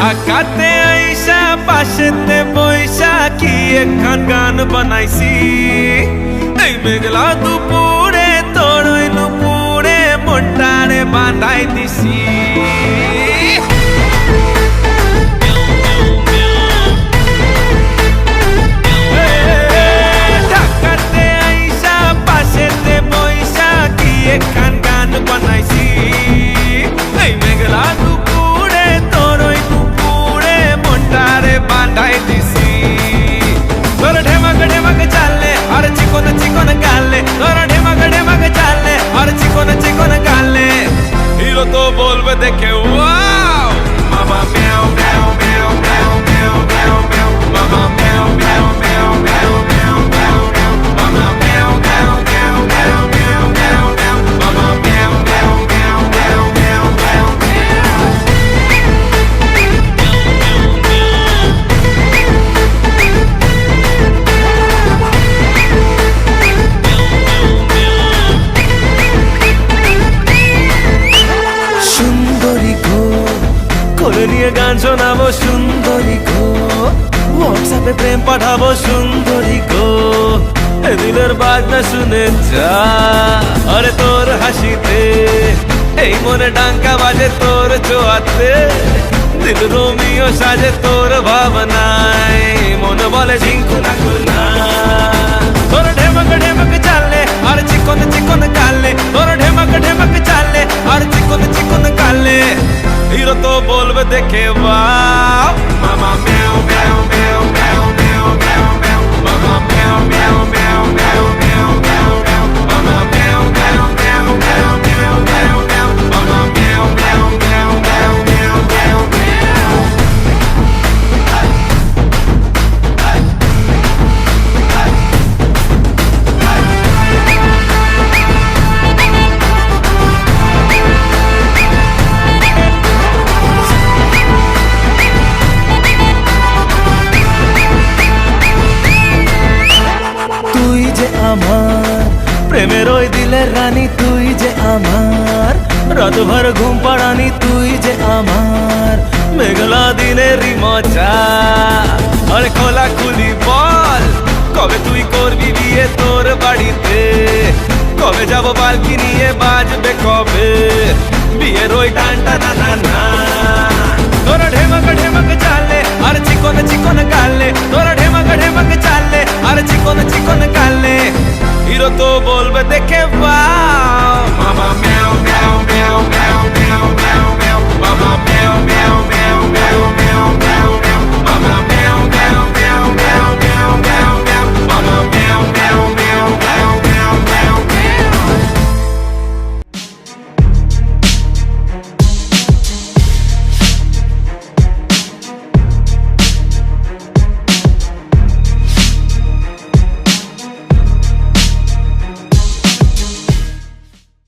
আকাতে আইসা পাশেতে বইসা কি একখান গান বানাইছি এই মেঘলা দুপুরে তোর ওই নুপুরে মনটারে বাঁধাই দিছি ঢাকাতে আইসা পাশেতে বইসা কি একখান গান বানাইছি এই মেঘলা দুপুরে তোর ওই নুপুরে বাঁধাই দিছি তোর ঢেমাক ঢেমাক চালে আর চিকন চিকন গালে তোর ঢেমাক ঢেমাক চালে আর চিকন চিকন গালে হিরো তো বলবে দেখে ওয়াও মামা মিয়াও মিয়াও মিয়াও মিয়াও মিয়াও মিয়াও মিয়াও মামা মিয়াও মিয়াও মিয়াও মিয়াও মিয়াও মিয়াও মামা মিয়াও মিয়াও মিয়াও মিয়াও মিয়াও মিয়াও মিয়াও মামা মিয়াও মিয়াও মিয়াও মিয়াও মিয়াও মিয়াও কোলে নিয়ে গান শোনাবো সুন্দরী গো হোয়াটসঅ্যাপে প্রেম পাঠাবো সুন্দরী গো এ দিলের বাজনা শুনে যা আরে তোর হাসিতে এই মনে ডাঙ্কা বাজে তোর জোয়াতে দিল রোমিও সাজে তোর ভাবনায় মন বলে ঝিঙ্কু না করনা তোর ঢেমক ঢেমক চালে আর চিকন চিকন গালে তোর ঢেমক ঢেমক চালে আর চিকন চিকন গালে হিরো তো বলবে দেখে ওয়াও মামা মিয়াও মিয়াও মিয়াও মিয়াও মিয়াও মিয়াও মিয়াও মামা মিয়াও মিয়াও মিয়াও মিয়াও মিয়াও মিয়াও মিয়াও মামা মিয়াও মিয়াও মিয়াও মিয়াও মিয়াও মিয়াও মিয়াও মামা মিয়াও মিয়াও মিয়াও মিয়াও মিয়াও মিয়াও মিয়াও প্রেমের ওই দিলের রানী তুই যে আমার রাত ভর ঘুম পাড়ানি তুই যে আমার মেঘলা দিনেরই মজা আরে খোলা খুলি বল কবে তুই করবি বিয়ে তোর বাড়িতে কবে যাবো পালকি নিয়ে বাজবে কবে বিয়ের ওই গানটা না না না তোর ঢেমক ঢেমক চালে আর চিকন চিকন গালে তোর ঢেমক ঢেমক চালে আর চিকন চিকন গালে হিরো তো বলবে দেখে বা